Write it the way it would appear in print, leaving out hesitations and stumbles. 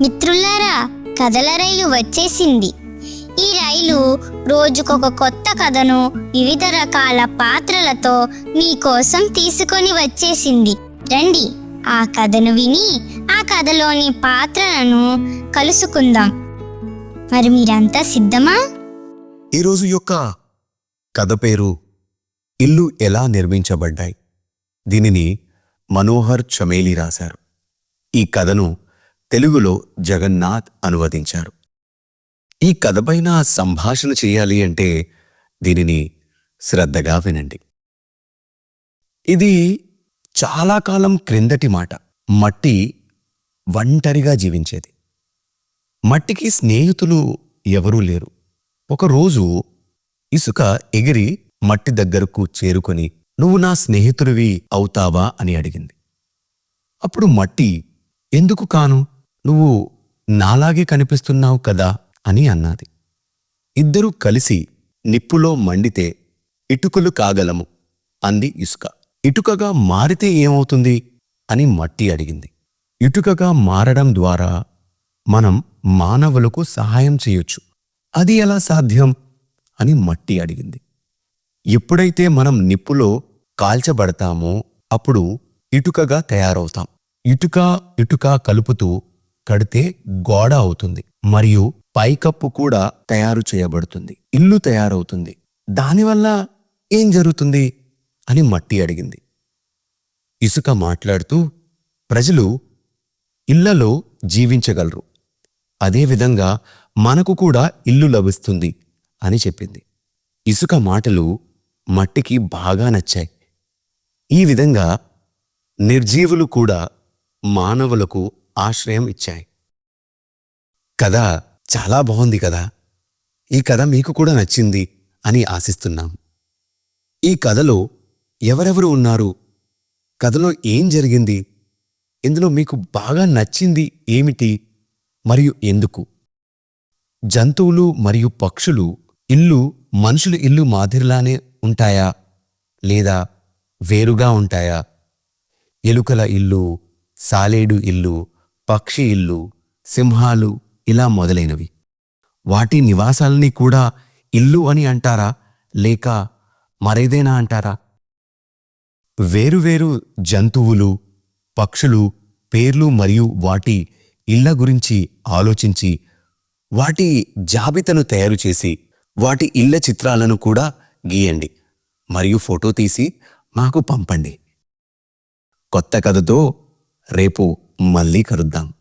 మిత్రులారా, కథల రైలు వచ్చేసింది. ఈ రైలు రోజుకొక కొత్త కథను వివిధ రకాల పాత్రలతో మీకోసం తీసుకొని వచ్చేసింది. రండి, ఆ కథను విని ఆ కథలోని పాత్రలను కలుసుకుందాం. మరి మీరంతా సిద్ధమా? ఈరోజు యొక్క కథ పేరు ఇల్లు ఎలా నిర్మించబడ్డాయి. దీనిని మనోహర్ చమేలి రాశారు. ఈ కథను తెలుగులో జగన్నాథ్ అనువదించారు. ఈ కథపైన సంభాషణ చేయాలి అంటే దీనిని శ్రద్ధగా వినండి. ఇది చాలా కాలం క్రిందటి మాట. మట్టి ఒంటరిగా జీవించేది. మట్టికి స్నేహితులు ఎవరూ లేరు. ఒకరోజు ఇసుక ఎగిరి మట్టి దగ్గరకు చేరుకొని, "నువ్వు నా స్నేహితుడివి అవుతావా?" అని అడిగింది. అప్పుడు మట్టి, "ఎందుకు కాను? నువ్వు నాలాగే కనిపిస్తున్నావు కదా" అని అన్నది. ఇద్దరూ కలిసి నిప్పులో మండితే ఇటుకలు కాగలము అంది ఇసుక. ఇటుకగా మారితే ఏమవుతుంది అని మట్టి అడిగింది. ఇటుకగా మారడం ద్వారా మనం మానవులకు సహాయం చేయొచ్చు. అది ఎలా సాధ్యం అని మట్టి అడిగింది. ఎప్పుడైతే మనం నిప్పులో కాల్చబడతామో అప్పుడు ఇటుకగా తయారవుతాం. ఇటుక కలుపుతూ కడితే గోడ అవుతుంది, మరియు పైకప్పు కూడా తయారు చేయబడుతుంది. ఇల్లు తయారవుతుంది. దానివల్ల ఏం జరుగుతుంది అని మట్టి అడిగింది. ఇసుక మాట్లాడుతూ, ప్రజలు ఇళ్లలో జీవించగలరు, అదేవిధంగా మనకు కూడా ఇల్లు లభిస్తుంది అని చెప్పింది. ఇసుక మాటలు మట్టికి బాగా నచ్చాయి. ఈ విధంగా నిర్జీవులు కూడా మానవులకు ఆశ్రయం ఇచ్చాయి. కథ చాలా బాగుంది కదా. ఈ కథ మీకు కూడా నచ్చింది అని ఆశిస్తున్నాం. ఈ కథలో ఎవరెవరు ఉన్నారు? కథలో ఏం జరిగింది? ఇందులో మీకు బాగా నచ్చింది ఏమిటి మరియు ఎందుకు? జంతువులు మరియు పక్షులు ఇల్లు మనుషుల ఇల్లు మాదిరిలానే ఉంటాయా లేదా వేరుగా ఉంటాయా? ఎలుకల ఇల్లు, సాలేడు ఇల్లు, పక్షి ఇల్లు, సింహాలు ఇలా మొదలైనవి. వాటి నివాసాలని కూడా ఇల్లు అని అంటారా లేక మరేదైనా అంటారా? వేరువేరు జంతువులు, పక్షులు పేర్లు మరియు వాటి ఇళ్ల గురించి ఆలోచించి వాటి జాబితాను తయారు చేసి వాటి ఇళ్ల చిత్రాలను కూడా గీయండి మరియు ఫోటో తీసి మాకు పంపండి. కొత్త కథతో రేపు మళ్ళీ కలుద్దాం.